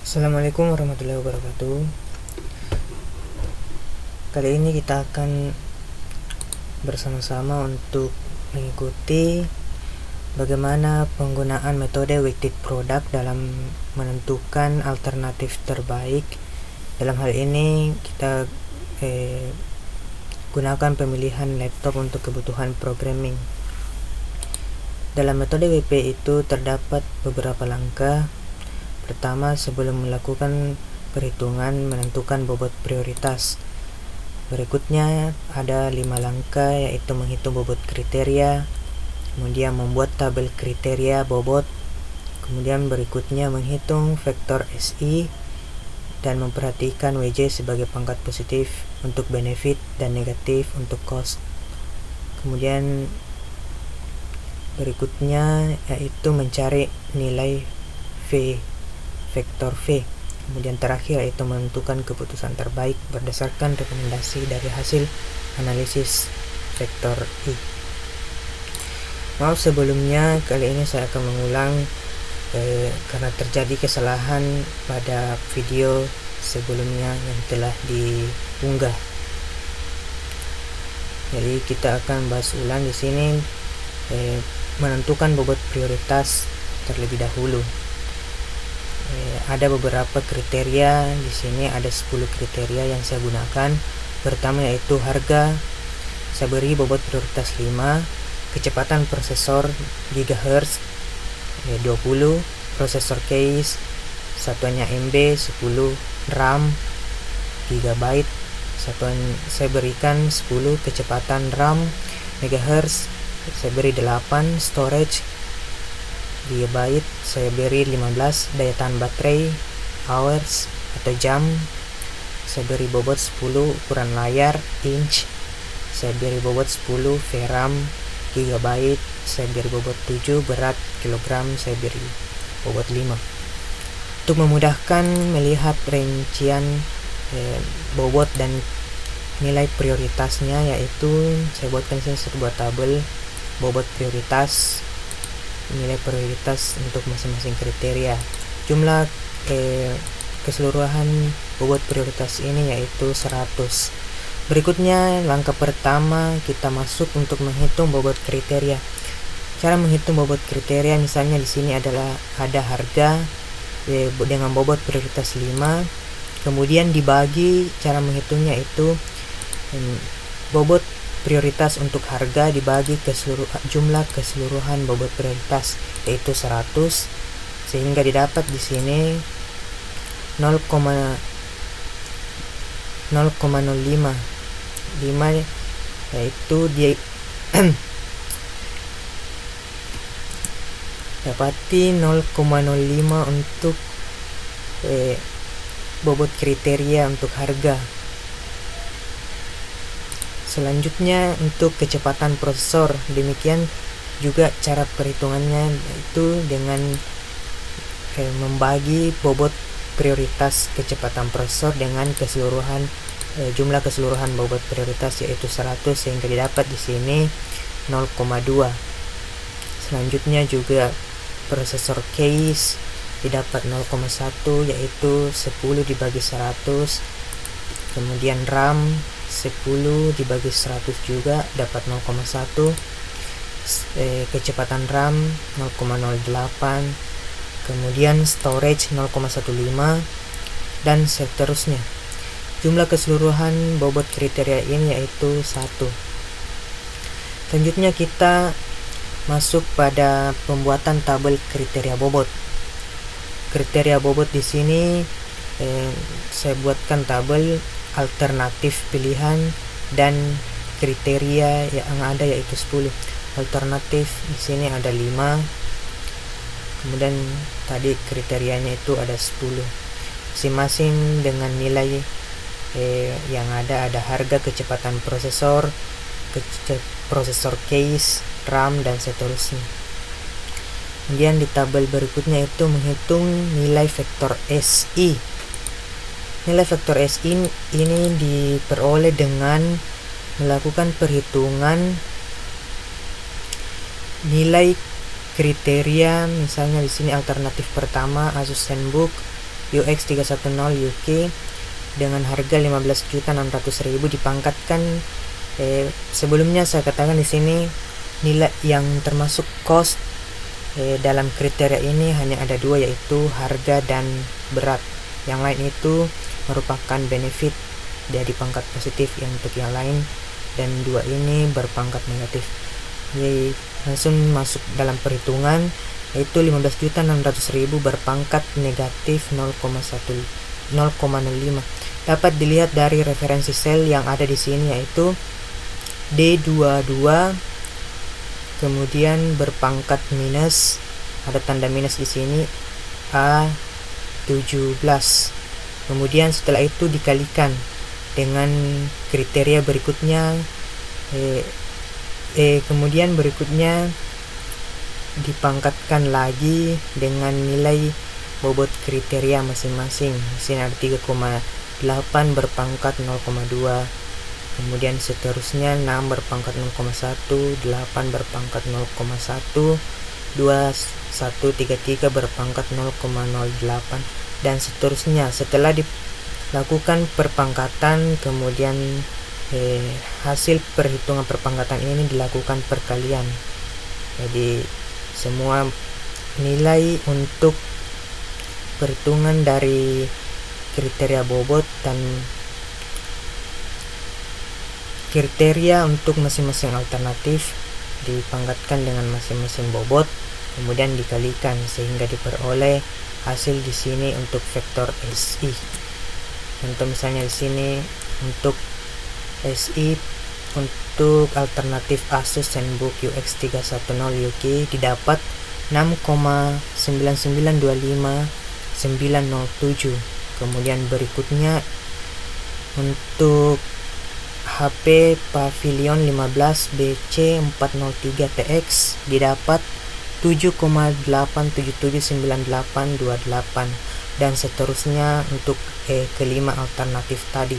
Assalamualaikum warahmatullahi wabarakatuh. Kali ini kita akan bersama-sama untuk mengikuti bagaimana penggunaan metode weighted product dalam menentukan alternatif terbaik. Dalam hal ini kita gunakan pemilihan laptop untuk kebutuhan programming. Dalam metode WP itu terdapat beberapa langkah. Pertama, sebelum melakukan perhitungan, menentukan bobot prioritas. Berikutnya ada 5 langkah, yaitu menghitung bobot kriteria, kemudian membuat tabel kriteria bobot, kemudian berikutnya menghitung vektor SI dan memperhatikan WJ sebagai pangkat positif untuk benefit dan negatif untuk cost. Kemudian berikutnya yaitu mencari nilai V, vektor V. Kemudian terakhir yaitu menentukan keputusan terbaik berdasarkan rekomendasi dari hasil analisis vektor I. Maaf sebelumnya, kali ini saya akan mengulang karena terjadi kesalahan pada video sebelumnya yang telah diunggah. Jadi kita akan bahas ulang di sini, menentukan bobot prioritas terlebih dahulu. Ada beberapa kriteria di sini, ada 10 kriteria yang saya gunakan. Pertama yaitu harga, saya beri bobot prioritas 5, kecepatan prosesor GHz 20, prosesor case satuannya MB 10, RAM GB satuan saya berikan 10, kecepatan RAM MHz saya beri 8, storage GB saya beri 15, daya tahan baterai hours atau jam saya beri bobot 10, ukuran layar inch saya beri bobot 10, VRAM GB saya beri bobot 7, berat kilogram saya beri bobot 5. Untuk memudahkan melihat rincian bobot dan nilai prioritasnya, yaitu saya buatkan sini sebuah tabel bobot prioritas, nilai prioritas untuk masing-masing kriteria. Jumlah keseluruhan bobot prioritas ini yaitu 100. Berikutnya langkah pertama kita masuk untuk menghitung bobot kriteria. Cara menghitung bobot kriteria misalnya di sini adalah ada harga dengan bobot prioritas 5, kemudian dibagi, cara menghitungnya itu bobot prioritas untuk harga dibagi ke jumlah keseluruhan bobot prioritas yaitu 100, sehingga didapat di sini 0,05 yaitu dia dapati 0,05 untuk bobot kriteria untuk harga. Selanjutnya untuk kecepatan prosesor, demikian juga cara perhitungannya, yaitu dengan membagi bobot prioritas kecepatan prosesor dengan keseluruhan jumlah keseluruhan bobot prioritas yaitu 100, sehingga didapat di sini 0,2. Selanjutnya juga prosesor case didapat 0,1 yaitu 10 dibagi 100, kemudian RAM 10 dibagi 100 juga dapat 0,1, kecepatan RAM 0,08, kemudian storage 0,15 dan seterusnya. Jumlah keseluruhan bobot kriteria ini yaitu 1. Selanjutnya kita masuk pada pembuatan tabel kriteria bobot. Kriteria bobot di sini saya buatkan tabel alternatif pilihan dan kriteria yang ada yaitu 10. Alternatif di sini ada 5. Kemudian tadi kriterianya itu ada 10. Masing-masing dengan nilai yang ada harga, kecepatan prosesor, prosesor case, RAM dan seterusnya. Kemudian di tabel berikutnya itu menghitung nilai vektor SI. Nilai vektor SI ini diperoleh dengan melakukan perhitungan nilai kriteria. Misalnya di sini alternatif pertama Asus ZenBook UX 310 UK dengan harga 15.600.000 dipangkatkan. Sebelumnya saya katakan di sini nilai yang termasuk cost dalam kriteria ini hanya ada dua, yaitu harga dan berat. Yang lain itu merupakan benefit dari pangkat positif yang untuk yang lain, dan dua ini berpangkat negatif. Jadi langsung masuk dalam perhitungan, yaitu 15.600.000 berpangkat negatif 0,05. Dapat dilihat dari referensi sel yang ada di sini, yaitu D22, kemudian berpangkat minus, ada tanda minus di sini, A17. Kemudian setelah itu dikalikan dengan kriteria berikutnya, kemudian berikutnya dipangkatkan lagi dengan nilai bobot kriteria masing-masing. Di sini ada 3,8 berpangkat 0,2, kemudian seterusnya 6 berpangkat 0,1, 8 berpangkat 0,1, 2133 berpangkat 0,08, dan seterusnya. Setelah dilakukan perpangkatan, kemudian hasil perhitungan perpangkatan ini dilakukan perkalian. Jadi semua nilai untuk perhitungan dari kriteria bobot dan kriteria untuk masing-masing alternatif dipangkatkan dengan masing-masing bobot, kemudian dikalikan sehingga diperoleh hasil di sini untuk vektor SI. Contoh misalnya di sini untuk SI untuk alternatif Asus ZenBook UX 310 UK didapat 6,9925907. Kemudian berikutnya untuk HP Pavilion 15 BC403TX didapat 7,8779828, dan seterusnya untuk kelima alternatif tadi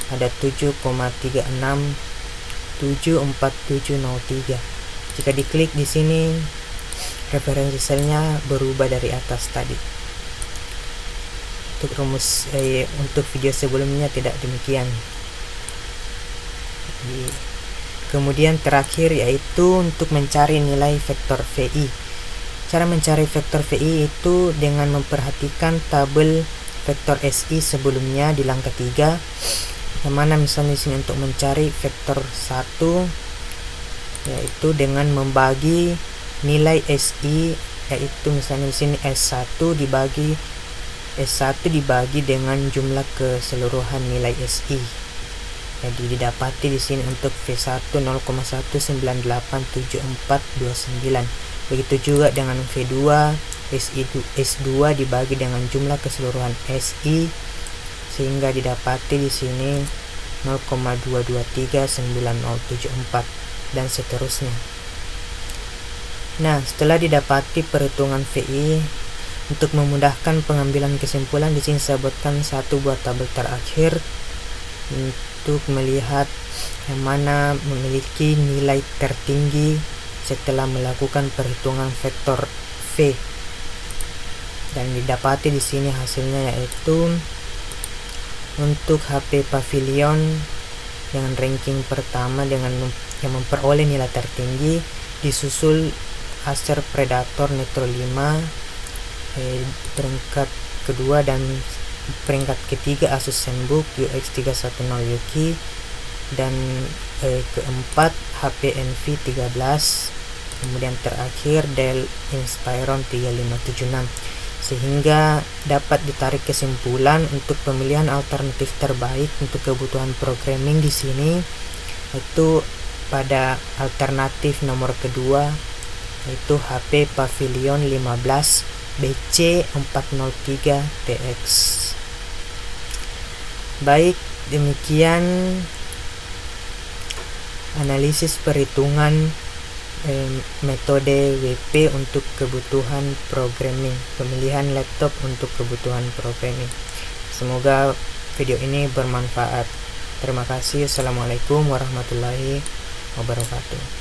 ada 7,367473. Jika diklik di sini, referensi selnya berubah dari atas tadi. Untuk rumus untuk video sebelumnya tidak demikian. Kemudian terakhir yaitu untuk mencari nilai vektor VI. Cara mencari vektor VI itu dengan memperhatikan tabel vektor SI sebelumnya di langkah 3, yang mana misalnya di sini untuk mencari vektor 1 yaitu dengan membagi nilai SI, yaitu misalnya di sini S1 dibagi dengan jumlah keseluruhan nilai SI. Jadi didapati di sini untuk V1 0,1987429. Begitu juga dengan V2, S2 dibagi dengan jumlah keseluruhan SI sehingga didapati di sini 0,2239074 dan seterusnya. Nah, setelah didapati perhitungan VI, untuk memudahkan pengambilan kesimpulan di sini saya buatkan satu buah tabel terakhir untuk melihat yang mana memiliki nilai tertinggi setelah melakukan perhitungan vektor V. Dan didapati di sini hasilnya yaitu untuk HP Pavilion dengan ranking pertama dengan yang memperoleh nilai tertinggi, disusul Acer Predator Nitro 5 peringkat kedua, dan peringkat ketiga Asus ZenBook UX 310 UK, dan keempat HP Envy 13, kemudian terakhir Dell Inspiron 3576. Sehingga dapat ditarik kesimpulan untuk pemilihan alternatif terbaik untuk kebutuhan programming di sini itu pada alternatif nomor kedua, yaitu HP Pavilion 15 BC403TX. Baik, demikian analisis perhitungan metode WP untuk kebutuhan programming, pemilihan laptop untuk kebutuhan programming. Semoga video ini bermanfaat. Terima kasih. Assalamualaikum warahmatullahi wabarakatuh.